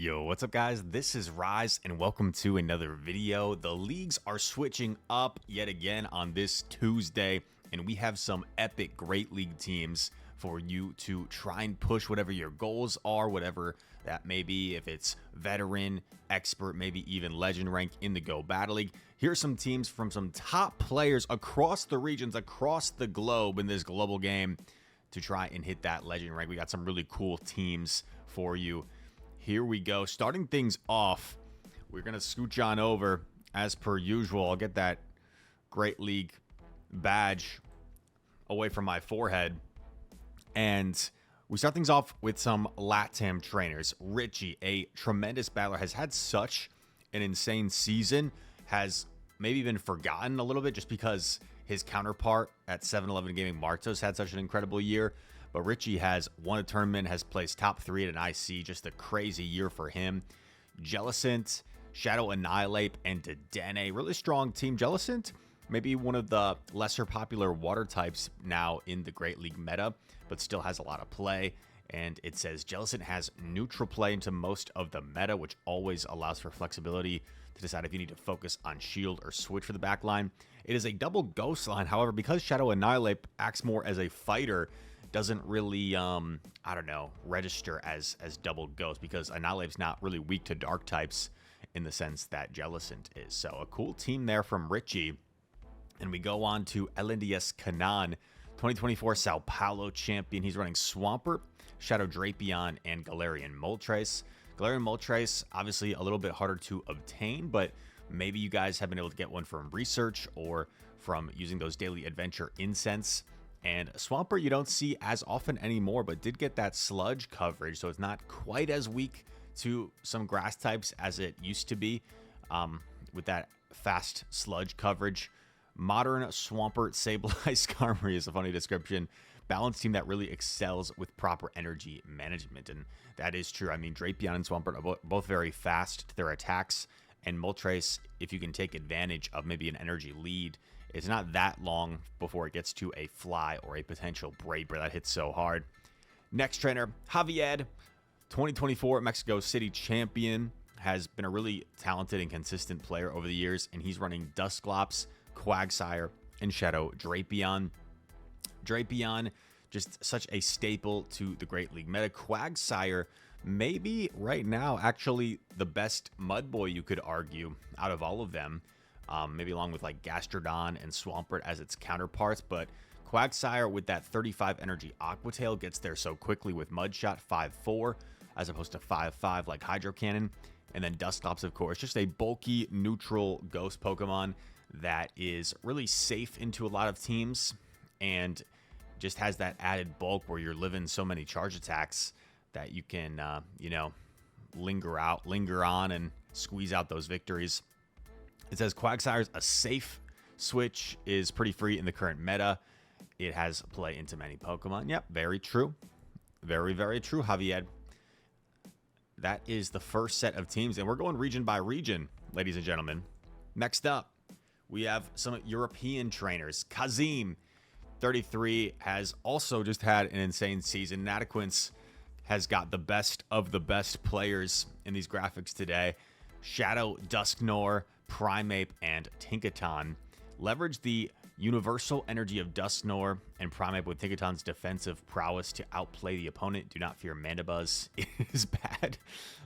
Yo, what's up guys? This is Rise and welcome to another video. The leagues are switching up yet again on this Tuesday and we have some epic great league teams for you to try and push whatever your goals are, whatever that may be, if it's veteran, expert, maybe even legend rank in the Go Battle League. Here's some teams from some top players across the regions, across the globe in this global game to try and hit that legend rank. We got some really cool teams for you. Here we go. Starting things off, we're going to scooch on over as per usual. I'll get that Great League badge away from my forehead. And we start things off with some LATAM trainers. Richie, a tremendous battler, has had such an insane season, has maybe been forgotten a little bit just because his counterpart at 7-Eleven Gaming, Martos, had such an incredible year. But Richie has won a tournament, has placed top 3 at an IC. Just a crazy year for him. Jellicent, Shadow Annihilate, and Dedenne. Really strong team. Jellicent, maybe one of the lesser popular water types now in the Great League meta, but still has a lot of play. And it says Jellicent has neutral play into most of the meta, which always allows for flexibility to decide if you need to focus on shield or switch for the back line. It is a double ghost line. However, because Shadow Annihilate acts more as a fighter, doesn't really, I don't know, register as double ghost because Annihilate's not really weak to dark types in the sense that Jellicent is. So a cool team there from Richie. And we go on to LNDS Kanan, 2024 Sao Paulo champion. He's running Swampert, Shadow Drapion, and Galarian Moltres. Galarian Moltres, obviously a little bit harder to obtain, but maybe you guys have been able to get one from research or from using those daily adventure incense. And Swampert you don't see as often anymore, but did get that sludge coverage, so it's not quite as weak to some grass types as it used to be with that fast sludge coverage. Modern Swampert Sableye Skarmory is a funny description. Balanced team that really excels with proper energy management, and that is true. I mean, Drapion and Swampert are both very fast to their attacks, and Moltres, if you can take advantage of maybe an energy lead, it's not that long before it gets to a fly or a potential Braber that hits so hard. Next trainer, Javier, 2024 Mexico City champion, has been a really talented and consistent player over the years, and he's running Dusclops, Quagsire, and Shadow Drapion. Drapion, just such a staple to the Great League meta. Quagsire, maybe right now actually the best mud boy, you could argue, out of all of them. Maybe along with like Gastrodon and Swampert as its counterparts, but Quagsire with that 35 energy Aqua Tail gets there so quickly with Mudshot 5-4 as opposed to 5-5 like Hydro Cannon. And then Dusclops, of course, just a bulky neutral ghost Pokemon that is really safe into a lot of teams and just has that added bulk where you're living so many charge attacks that you can, you know, linger on and squeeze out those victories. It says Quagsire's a safe switch, is pretty free in the current meta. It has play into many Pokemon. Yep, very true. Very, very true, Javier. That is the first set of teams, and we're going region by region, ladies and gentlemen. Next up, we have some European trainers. Kazim, 33, has also just had an insane season. Nataquince has got the best of the best players in these graphics today. Shadow, Dusknoir, Primeape, and Tinkaton. Leverage the universal energy of Dusknoir and Primeape with Tinkaton's defensive prowess to outplay the opponent. Do not fear Mandibuzz. It is bad.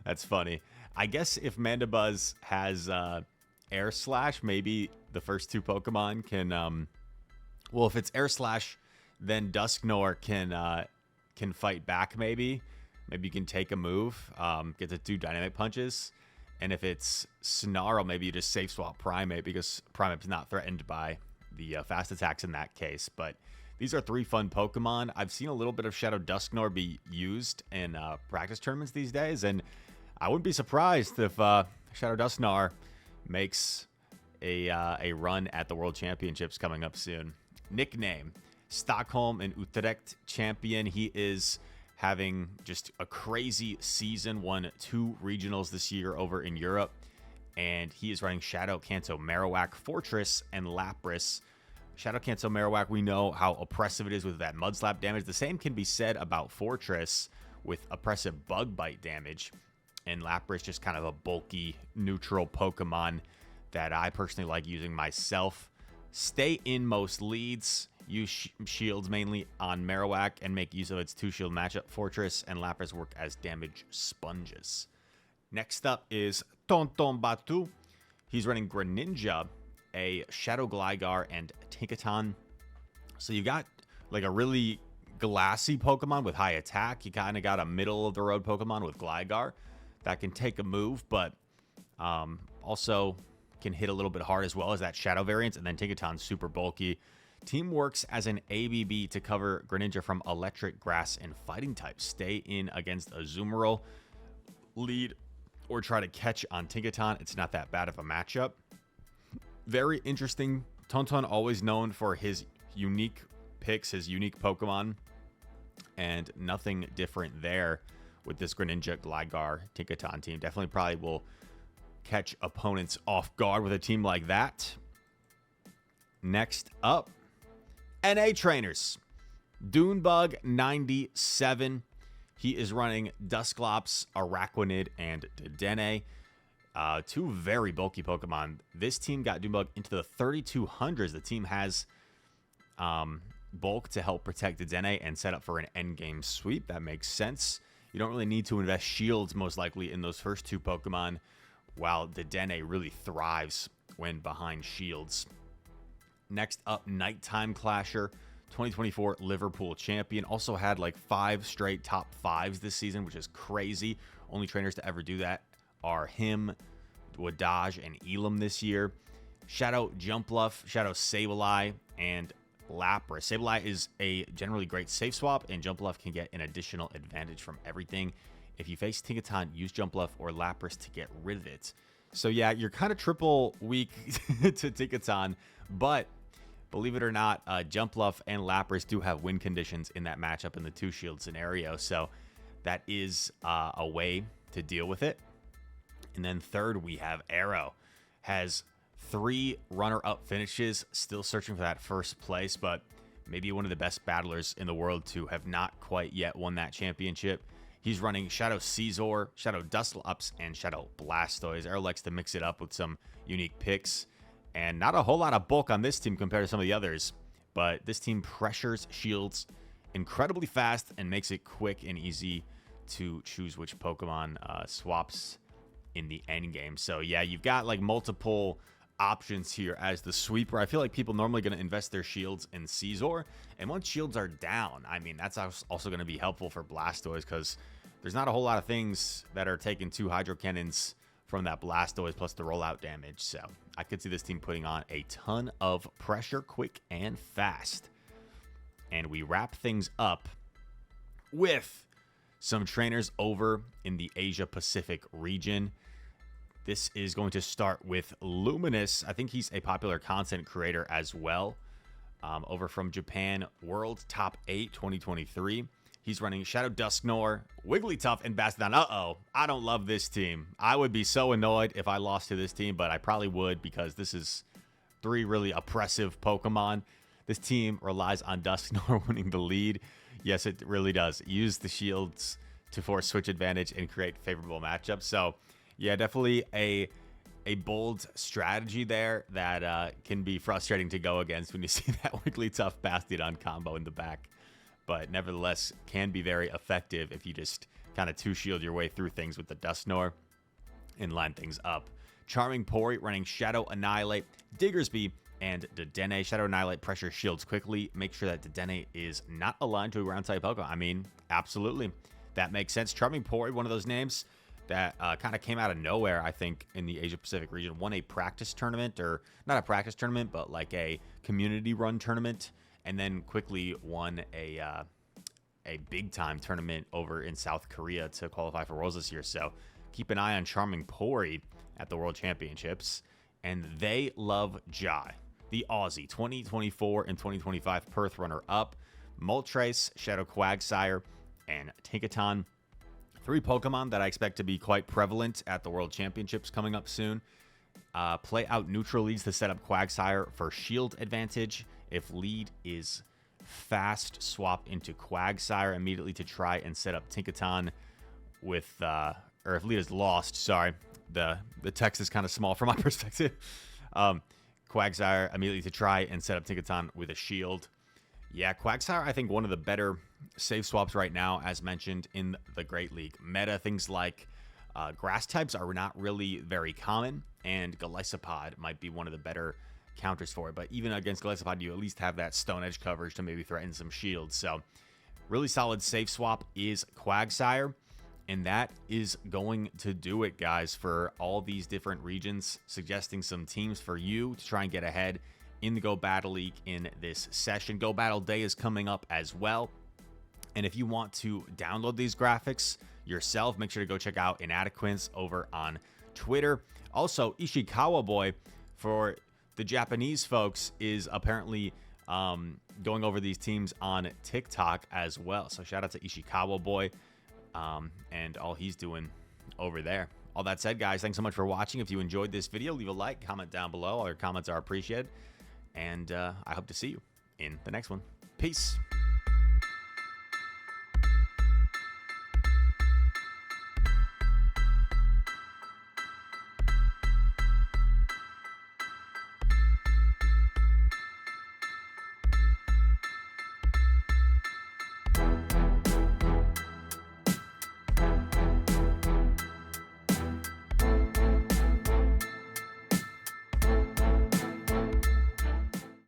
That's funny. I guess if Mandibuzz has Air Slash, maybe the first two Pokemon can... well, if it's Air Slash, then Dusknoir can fight back maybe. Maybe you can take a move, get to do Dynamic Punches. And if it's Snarl, maybe you just safe swap Primeape because Primeape's not threatened by the fast attacks in that case. But these are 3 fun Pokemon. I've seen a little bit of Shadow Dusknoir be used in practice tournaments these days. And I wouldn't be surprised if Shadow Dusknoir makes a run at the World Championships coming up soon. Nickname, Stockholm and Utrecht champion. He is having just a crazy season, won 2 regionals this year over in Europe, and he is running Shadow Kanto Marowak, Fortress, and Lapras. Shadow Kanto Marowak, we know how oppressive it is with that Mudslap damage. The same can be said about Fortress with oppressive Bug Bite damage. And Lapras just kind of a bulky, neutral Pokemon that I personally like using myself. Stay in most leads. Use shields mainly on Marowak and make use of its 2-shield matchup Fortress, and Lapras work as damage sponges. Next up is Tonton Batu. He's running Greninja, a Shadow Gligar, and Tinkaton. So you got like a really glassy Pokemon with high attack. You kind of got a middle-of-the-road Pokemon with Gligar that can take a move, but also can hit a little bit hard as well as that Shadow variant. And then Tinkaton's super bulky. Team works as an ABB to cover Greninja from Electric, Grass, and Fighting types. Stay in against a Azumarill, lead, or try to catch on Tinkaton. It's not that bad of a matchup. Very interesting. Tonton always known for his unique picks, his unique Pokemon, and nothing different there with this Greninja, Gligar, Tinkaton team. Definitely probably will catch opponents off guard with a team like that. Next up, NA Trainers. Dunebug 97. He is running Dusclops, Araquanid, and Dedenne. Two very bulky Pokemon. This team got Dunebug into the 3200s. The team has bulk to help protect Dedenne and set up for an endgame sweep. That makes sense. You don't really need to invest shields, most likely, in those first two Pokemon, while Dedenne really thrives when behind shields. Next up, Nighttime Clasher, 2024 Liverpool champion. Also had like 5 straight top 5s this season, which is crazy. Only trainers to ever do that are him, Wadaj, and Elam this year. Shadow Jumpluff, Shadow Sableye, and Lapras. Sableye is a generally great safe swap, and Jumpluff can get an additional advantage from everything. If you face Tinkaton, use Jumpluff or Lapras to get rid of it. So yeah, you're kind of triple weak to Tinkaton, but believe it or not, Jumpluff and Lapras do have win conditions in that matchup in the 2-shield scenario, so that is a way to deal with it. And then third, we have Arrow. Has 3 runner-up finishes, still searching for that first place, but maybe one of the best battlers in the world to have not quite yet won that championship. He's running Shadow Scizor, Shadow Dusclops, and Shadow Blastoise. Arrow likes to mix it up with some unique picks. And not a whole lot of bulk on this team compared to some of the others. But this team pressures shields incredibly fast and makes it quick and easy to choose which Pokemon swaps in the end game. So yeah, you've got like multiple options here as the sweeper. I feel like people normally going to invest their shields in Scizor. And once shields are down, I mean, that's also going to be helpful for Blastoise because there's not a whole lot of things that are taking 2 Hydro Cannons from that Blastoise plus the rollout damage. So I could see this team putting on a ton of pressure quick and fast. And we wrap things up with some trainers over in the Asia Pacific region. This is going to start with Luminous. I think he's a popular content creator as well. Over from Japan, World Top 8 2023. He's running Shadow Dusknoir, Wigglytuff, and Bastiodon. Uh-oh, I don't love this team. I would be so annoyed if I lost to this team, but I probably would because this is 3 really oppressive Pokemon. This team relies on Dusknoir winning the lead. Yes, it really does. Use the shields to force switch advantage and create favorable matchups. So, yeah, definitely a bold strategy there that can be frustrating to go against when you see that Wigglytuff Bastiodon combo in the back. But nevertheless, can be very effective if you just kind of 2-shield your way through things with the Dusknoir and line things up. Charming Pori running Shadow Annihilate, Diggersby, and Dedenne. Shadow Annihilate pressure shields quickly. Make sure that Dedenne is not aligned to a ground type Pokemon. I mean, absolutely. That makes sense. Charming Pori, one of those names that kind of came out of nowhere, I think, in the Asia Pacific region. Won a practice tournament, or not a practice tournament, but like a community run tournament. And then quickly won a big-time tournament over in South Korea to qualify for Worlds this year. So keep an eye on Charming Pori at the World Championships. And they love Jai, the Aussie, 2024 and 2025 Perth runner-up. Moltres, Shadow Quagsire, and Tinkaton. 3 Pokemon that I expect to be quite prevalent at the World Championships coming up soon. Play out neutral leads to set up Quagsire for shield advantage. If lead is fast, swap into Quagsire immediately to try and set up Tinkaton with or if Lita's lost, sorry. The text is kind of small from my perspective. Quagsire immediately to try and set up Tinkaton with a shield. Yeah, Quagsire, I think one of the better safe swaps right now, as mentioned in the Great League. Meta, things like grass types are not really very common, and Golisopod might be one of the better counters for it. But even against Golisopod, you at least have that Stone Edge coverage to maybe threaten some shields. So really solid safe swap is Quagsire. And that is going to do it, guys, for all these different regions, suggesting some teams for you to try and get ahead in the Go Battle League in this session. Go Battle Day is coming up as well. And if you want to download these graphics yourself, make sure to go check out Inadequence over on Twitter. Also, Ishikawa Boy, for the Japanese folks, is apparently going over these teams on TikTok as well. So shout out to Ishikawa Boy. And all he's doing over there. All that said, guys, thanks so much for watching. If you enjoyed this video, leave a like, comment down below. All your comments are appreciated. And I hope to see you in the next one. Peace.